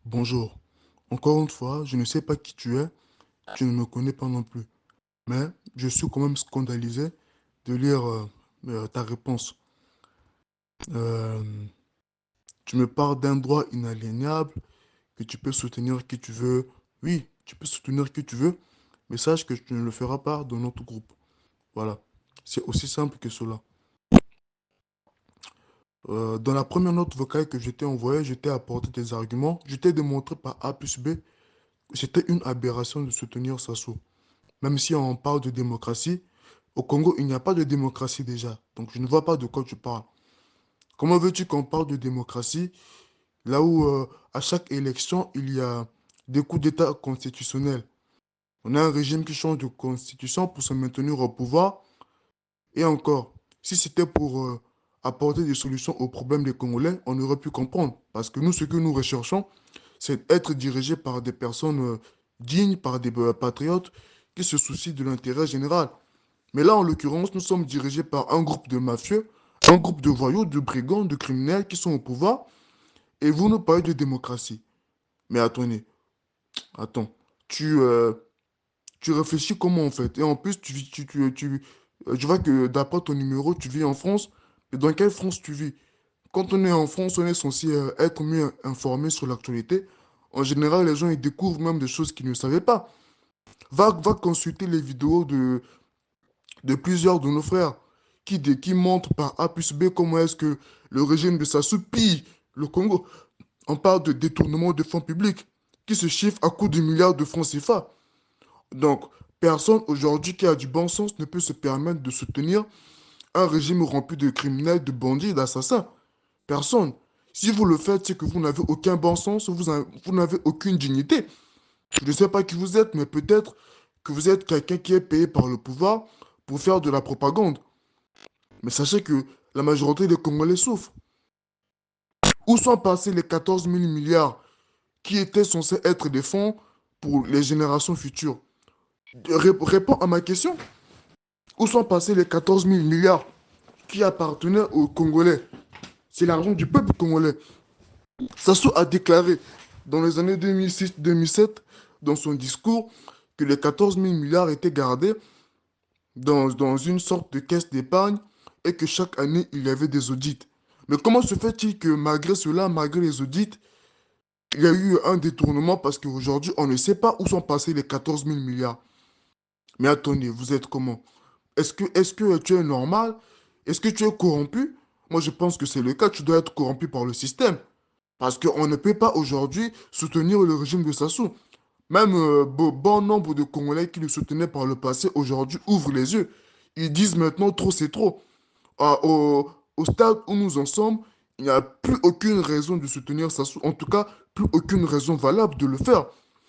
Bonjour. Encore une fois, je ne sais pas qui tu es, tu ne me connais pas non plus. Mais je suis quand même scandalisé de lire ta réponse. Euh, Tu me parles d'un droit inaliénable, que tu peux soutenir qui tu veux. Oui, tu peux soutenir qui tu veux, mais sache que tu ne le feras pas dans notre groupe. Voilà. C'est aussi simple que cela. Dans la première note vocale que je t'ai envoyée, je t'ai apporté des arguments. Je t'ai démontré par A plus B que c'était une aberration de soutenir Sassou. Même si on parle de démocratie, au Congo, il n'y a pas de démocratie déjà. Donc je ne vois pas de quoi tu parles. Comment veux-tu qu'on parle de démocratie là où à chaque élection, il y a des coups d'État constitutionnels? On a un régime qui change de constitution pour se maintenir au pouvoir. Et encore, si c'était pour apporter des solutions aux problèmes des Congolais, on aurait pu comprendre. Parce que nous, ce que nous recherchons, c'est être dirigé par des personnes dignes, par des patriotes qui se soucient de l'intérêt général. Mais là, en l'occurrence, nous sommes dirigés par un groupe de mafieux, un groupe de voyous, de brigands, de criminels qui sont au pouvoir, et vous nous parlez de démocratie. Mais attendez, attends, tu, euh, tu réfléchis comment en fait? Et en plus, je vois que d'après ton numéro, tu vis en France. Mais dans quelle France tu vis? Quand on est en France, on est censé être mieux informé sur l'actualité. En général, les gens ils découvrent même des choses qu'ils ne savaient pas. Va consulter les vidéos de plusieurs de nos frères qui montrent par A plus B comment est-ce que le régime de Sassou pille le Congo. On parle de détournement de fonds publics qui se chiffre à coups de milliards de francs CFA. Donc, personne aujourd'hui qui a du bon sens ne peut se permettre de soutenir un régime rempli de criminels, de bandits et d'assassins. Personne. Si vous le faites, c'est que vous n'avez aucun bon sens, vous n'avez aucune dignité. Je ne sais pas qui vous êtes, mais peut-être que vous êtes quelqu'un qui est payé par le pouvoir pour faire de la propagande. Mais sachez que la majorité des Congolais souffrent. Où sont passés les 14 000 milliards qui étaient censés être des fonds pour les générations futures? Réponds à ma question. Où sont passés les 14 000 milliards qui appartenaient aux Congolais? C'est l'argent du peuple congolais. Sassou a déclaré dans les années 2006-2007, dans son discours, que les 14 000 milliards étaient gardés dans une sorte de caisse d'épargne et que chaque année, il y avait des audits. Mais comment se fait-il que malgré cela, malgré les audits, il y a eu un détournement parce qu'aujourd'hui, on ne sait pas où sont passés les 14 000 milliards? Mais attendez, vous êtes comment? Est-ce que tu es normal? Est-ce que tu es corrompu? Moi, je pense que c'est le cas. Tu dois être corrompu par le système. Parce qu'on ne peut pas aujourd'hui soutenir le régime de Sassou. Même bon nombre de Congolais qui le soutenaient par le passé, aujourd'hui, ouvrent les yeux. Ils disent maintenant trop, c'est trop. Au stade où nous en sommes, il n'y a plus aucune raison de soutenir Sassou. En tout cas, plus aucune raison valable de le faire.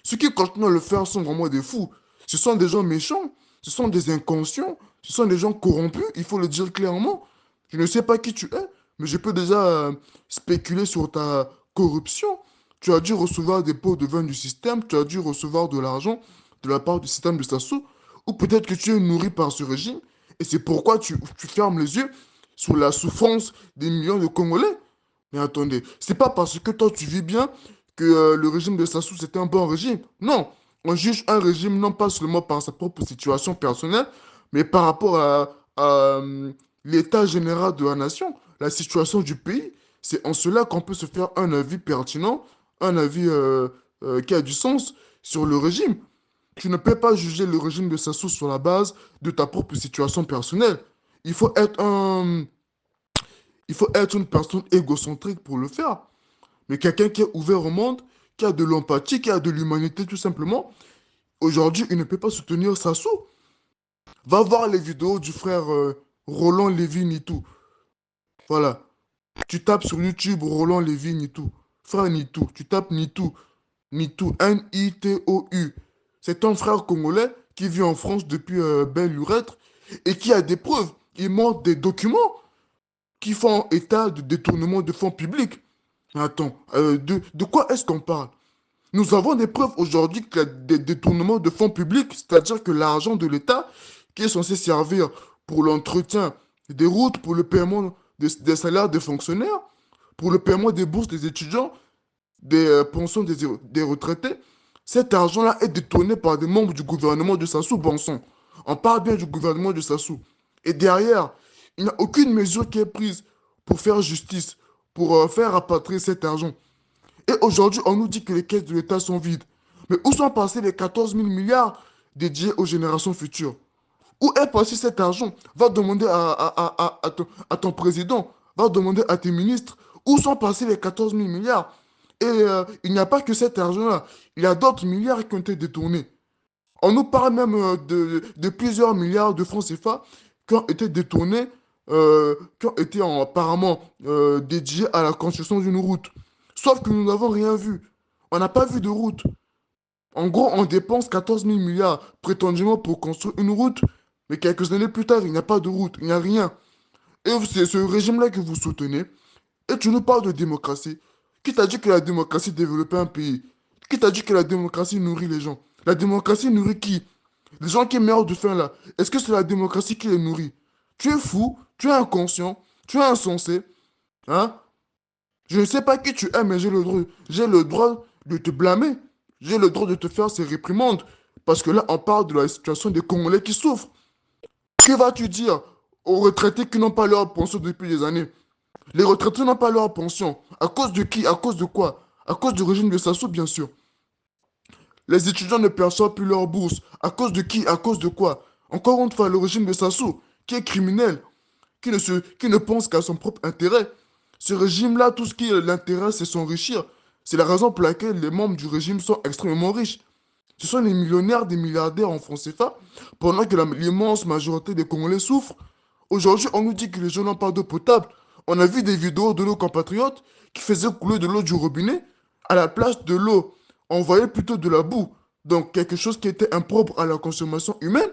Ceux qui continuent à le faire sont vraiment des fous. Ce sont des gens méchants, ce sont des inconscients, ce sont des gens corrompus, il faut le dire clairement. Je ne sais pas qui tu es, mais je peux déjà spéculer sur ta corruption. Tu as dû recevoir des pots de vin du système, tu as dû recevoir de l'argent de la part du système de Sassou, ou peut-être que tu es nourri par ce régime, et c'est pourquoi tu fermes les yeux sur la souffrance des millions de Congolais. Mais attendez, c'est pas parce que toi tu vis bien que le régime de Sassou c'était un bon régime. Non, on juge un régime non pas seulement par sa propre situation personnelle, mais par rapport à l'état général de la nation, la situation du pays. C'est en cela qu'on peut se faire un avis pertinent, un avis qui a du sens sur le régime. Tu ne peux pas juger le régime de Sassou sur la base de ta propre situation personnelle. Il faut être il faut être une personne égocentrique pour le faire. Mais quelqu'un qui est ouvert au monde, qui a de l'empathie, qui a de l'humanité tout simplement, aujourd'hui, il ne peut pas soutenir Sassou. Va voir les vidéos du frère Roland Lévy Nitou. Voilà. Tu tapes sur YouTube Roland Lévy Nitou. Frère Nitou. Tu tapes Nitou. Nitou. Nitou. C'est un frère congolais qui vit en France depuis belle lurette et qui a des preuves. Il montre des documents qui font état de détournement de fonds publics. Mais attends, de quoi est-ce qu'on parle? Nous avons des preuves aujourd'hui qu'il y a des détournements de fonds publics, c'est-à-dire que l'argent de l'État qui est censé servir pour l'entretien des routes, pour le paiement des salaires des fonctionnaires, pour le paiement des bourses des étudiants, des pensions des retraités, cet argent-là est détourné par des membres du gouvernement de Sassou Bonson. On parle bien du gouvernement de Sassou. Et derrière, il n'y a aucune mesure qui est prise pour faire justice, pour faire rapatrier cet argent. Et aujourd'hui, on nous dit que les caisses de l'État sont vides. Mais où sont passés les 14 000 milliards dédiés aux générations futures? Où est passé cet argent? Va demander à ton président, va demander à tes ministres, où sont passés les 14 000 milliards? Et il n'y a pas que cet argent-là, il y a d'autres milliards qui ont été détournés. On nous parle même de plusieurs milliards de francs CFA qui ont été détournés, qui ont été apparemment dédiés à la construction d'une route. Sauf que nous n'avons rien vu. On n'a pas vu de route. En gros, on dépense 14 000 milliards prétendument pour construire une route, mais quelques années plus tard, il n'y a pas de route, il n'y a rien. Et c'est ce régime-là que vous soutenez. Et tu nous parles de démocratie. Qui t'a dit que la démocratie développait un pays? Qui t'a dit que la démocratie nourrit les gens? La démocratie nourrit qui? Les gens qui meurent de faim là. Est-ce que c'est la démocratie qui les nourrit? Tu es fou, tu es inconscient, tu es insensé. Hein? Je ne sais pas qui tu es, mais j'ai le droit de te blâmer. J'ai le droit de te faire ces réprimandes. Parce que là, on parle de la situation des Congolais qui souffrent. Que vas-tu dire aux retraités qui n'ont pas leur pension depuis des années? Les retraités n'ont pas leur pension. À cause de qui? À cause de quoi? À cause du régime de Sassou, bien sûr. Les étudiants ne perçoivent plus leur bourse. À cause de qui? À cause de quoi? Encore une fois, le régime de Sassou, qui est criminel, qui ne pense qu'à son propre intérêt. Ce régime-là, tout ce qui l'intéresse, c'est s'enrichir. C'est la raison pour laquelle les membres du régime sont extrêmement riches. Ce sont les millionnaires des milliardaires en francs CFA, pendant que l'immense majorité des Congolais souffrent. Aujourd'hui, on nous dit que les gens n'ont pas d'eau potable. On a vu des vidéos de nos compatriotes qui faisaient couler de l'eau du robinet. À la place de l'eau, on voyait plutôt de la boue. Donc quelque chose qui était impropre à la consommation humaine.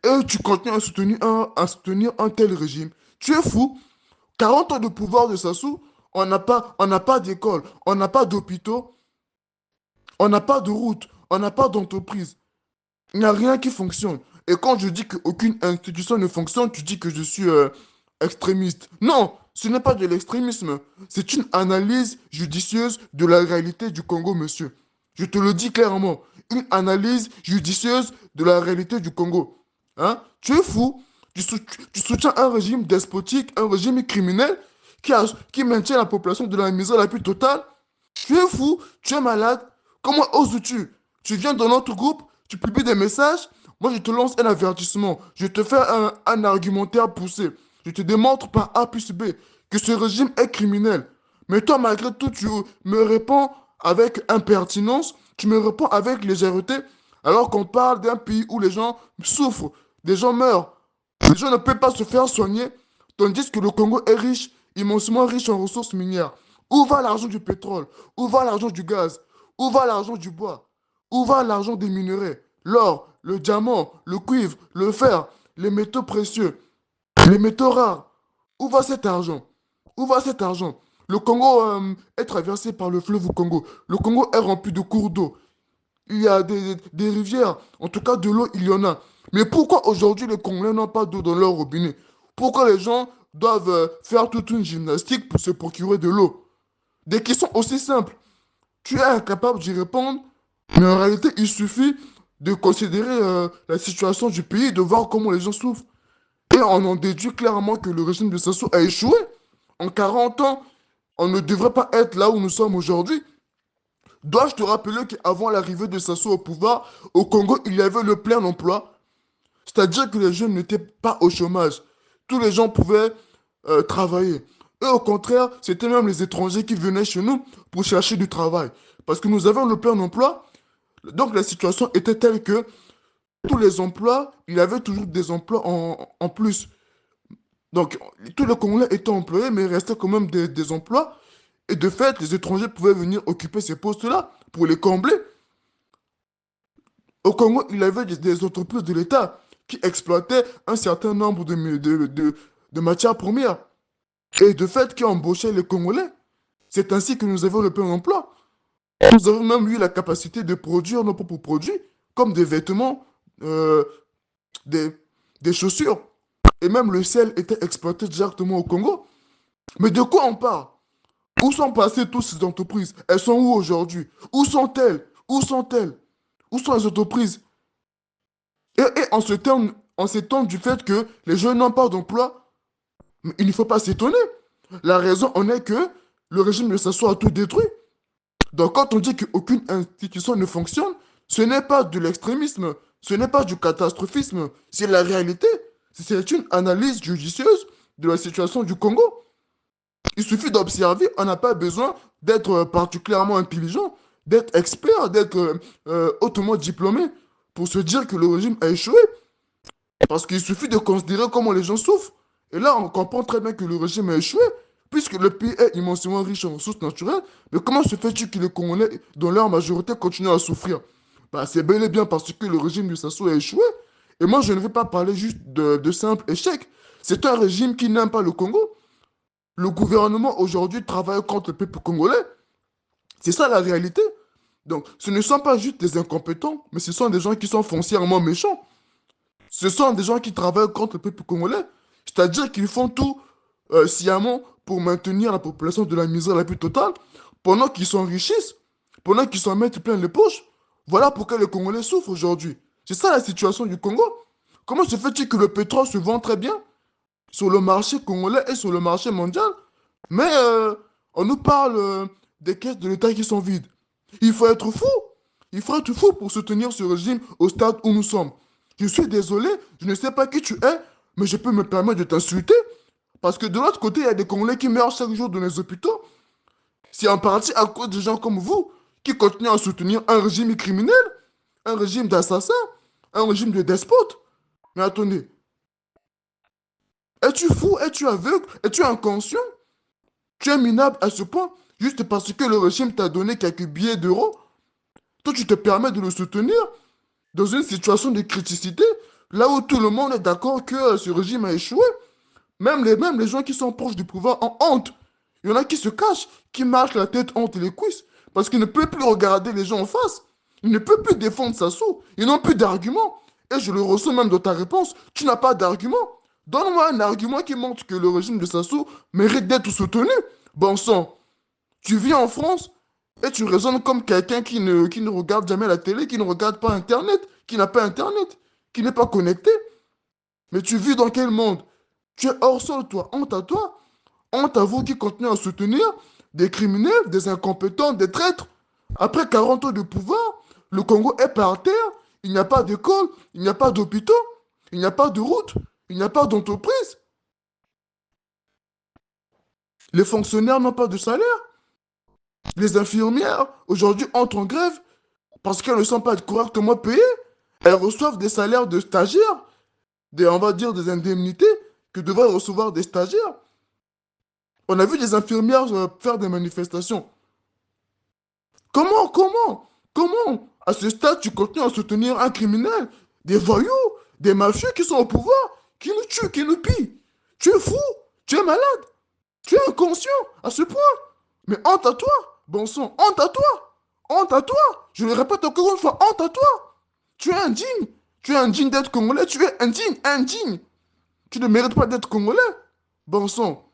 Et tu continues à soutenir un tel régime. Tu es fou. 40 ans de pouvoir de Sassou, on n'a pas d'école, on n'a pas d'hôpitaux, on n'a pas de route, on n'a pas d'entreprise. Il n'y a rien qui fonctionne. Et quand je dis qu'aucune institution ne fonctionne, tu dis que je suis extrémiste. Non, ce n'est pas de l'extrémisme. C'est une analyse judicieuse de la réalité du Congo, monsieur. Je te le dis clairement. Une analyse judicieuse de la réalité du Congo. Hein? Tu es fou. Tu soutiens un régime despotique, un régime criminel qui maintient la population de la misère la plus totale. Tu es fou, tu es malade. Comment oses-tu? Tu viens dans notre groupe, tu publies des messages, moi je te lance un avertissement, je te fais un argumentaire poussé. Je te démontre par A plus B que ce régime est criminel. Mais toi, malgré tout, tu me réponds avec impertinence, tu me réponds avec légèreté, alors qu'on parle d'un pays où les gens souffrent, des gens meurent. Les gens ne peuvent pas se faire soigner, tandis que le Congo est riche, immensément riche en ressources minières. Où va l'argent du pétrole? Où va l'argent du gaz? Où va l'argent du bois? Où va l'argent des minerais? L'or, le diamant, le cuivre, le fer, les métaux précieux, les métaux rares. Où va cet argent? Où va cet argent? Le Congo est traversé par le fleuve Congo. Le Congo est rempli de cours d'eau. Il y a des rivières. En tout cas, de l'eau, il y en a. Mais pourquoi aujourd'hui les Congolais n'ont pas d'eau dans leur robinet? Pourquoi les gens doivent faire toute une gymnastique pour se procurer de l'eau? Des questions aussi simples. Tu es incapable d'y répondre, mais en réalité, il suffit de considérer la situation du pays, de voir comment les gens souffrent. Et on en déduit clairement que le régime de Sassou a échoué. En 40 ans, on ne devrait pas être là où nous sommes aujourd'hui. Dois-je te rappeler qu'avant l'arrivée de Sassou au pouvoir, au Congo, il y avait le plein emploi? C'est-à-dire que les jeunes n'étaient pas au chômage. Tous les gens pouvaient travailler. Et au contraire, c'était même les étrangers qui venaient chez nous pour chercher du travail. Parce que nous avions le plein emploi. Donc la situation était telle que tous les emplois, il y avait toujours des emplois en plus. Donc tous les Congolais étaient employés, mais il restait quand même des emplois. Et de fait, les étrangers pouvaient venir occuper ces postes-là pour les combler. Au Congo, il y avait des entreprises de l'État qui exploitaient un certain nombre de matières premières et de fait qui embauchaient les Congolais. C'est ainsi que nous avons le plein emploi. Nous avons même eu la capacité de produire nos propres produits, comme des vêtements, euh, des, des chaussures. Et même le sel était exploité directement au Congo. Mais de quoi on parle? Où sont passées toutes ces entreprises? Elles sont où aujourd'hui? Où sont-elles? Où sont-elles? Où sont les entreprises? Et en s'étonne du fait que les jeunes n'ont pas d'emploi, mais il ne faut pas s'étonner. La raison en est que le régime de Sassou a tout détruit. Donc quand on dit qu'aucune institution ne fonctionne, ce n'est pas de l'extrémisme, ce n'est pas du catastrophisme, c'est la réalité. C'est une analyse judicieuse de la situation du Congo. Il suffit d'observer, on n'a pas besoin d'être particulièrement intelligent, d'être expert, d'être hautement diplômé pour se dire que le régime a échoué. Parce qu'il suffit de considérer comment les gens souffrent. Et là, on comprend très bien que le régime a échoué, puisque le pays est immensément riche en ressources naturelles. Mais comment se fait-il que les Congolais, dans leur majorité, continuent à souffrir? Bah, c'est bel et bien parce que le régime du Sassou a échoué. Et moi, je ne vais pas parler juste de simple échec. C'est un régime qui n'aime pas le Congo. Le gouvernement aujourd'hui travaille contre le peuple congolais. C'est ça la réalité. Donc, ce ne sont pas juste des incompétents, mais ce sont des gens qui sont foncièrement méchants. Ce sont des gens qui travaillent contre le peuple congolais. C'est-à-dire qu'ils font tout sciemment pour maintenir la population de la misère la plus totale, pendant qu'ils s'enrichissent, pendant qu'ils s'en mettent plein les poches. Voilà pourquoi les Congolais souffrent aujourd'hui. C'est ça la situation du Congo. Comment se fait-il que le pétrole se vend très bien sur le marché congolais et sur le marché mondial, mais on nous parle des caisses de l'État qui sont vides? Il faut être fou. Il faut être fou pour soutenir ce régime au stade où nous sommes. Je suis désolé, je ne sais pas qui tu es, mais je peux me permettre de t'insulter. Parce que de l'autre côté, il y a des Congolais qui meurent chaque jour dans les hôpitaux. C'est en partie à cause de gens comme vous qui continuent à soutenir un régime criminel, un régime d'assassins, un régime de despotes. Mais attendez, es-tu fou? Es-tu aveugle? Es-tu inconscient? Tu es minable à ce point juste parce que le régime t'a donné quelques billets d'euros? Toi, tu te permets de le soutenir dans une situation de criticité, là où tout le monde est d'accord que ce régime a échoué. Même les gens qui sont proches du pouvoir ont honte. Il y en a qui se cachent, qui marchent la tête entre les cuisses, parce qu'ils ne peuvent plus regarder les gens en face. Ils ne peuvent plus défendre Sassou. Ils n'ont plus d'arguments. Et je le ressens même dans ta réponse. Tu n'as pas d'argument. Donne-moi un argument qui montre que le régime de Sassou mérite d'être soutenu. Bon sang, tu vis en France et tu raisonnes comme quelqu'un qui ne regarde jamais la télé, qui ne regarde pas Internet, qui n'a pas Internet, qui n'est pas connecté. Mais tu vis dans quel monde? Tu es hors sol, toi. Honte à toi. Honte à vous qui continuez à soutenir des criminels, des incompétents, des traîtres. Après 40 ans de pouvoir, le Congo est par terre. Il n'y a pas d'école, il n'y a pas d'hôpitaux, il n'y a pas de route, il n'y a pas d'entreprise. Les fonctionnaires n'ont pas de salaire. Les infirmières, aujourd'hui, entrent en grève parce qu'elles ne sont pas correctement payées. Elles reçoivent des salaires de stagiaires, on va dire des indemnités que devraient recevoir des stagiaires. On a vu des infirmières faire des manifestations. Comment, à ce stade, tu continues à soutenir un criminel, des voyous, des mafieux qui sont au pouvoir, qui nous tuent, qui nous pillent? Tu es fou, tu es malade, tu es inconscient à ce point. Mais honte à toi, bon sang, honte à toi, honte à toi. Je le répète encore une fois, honte à toi. Tu es indigne d'être congolais, tu es indigne, indigne. Tu ne mérites pas d'être congolais. Bon sang,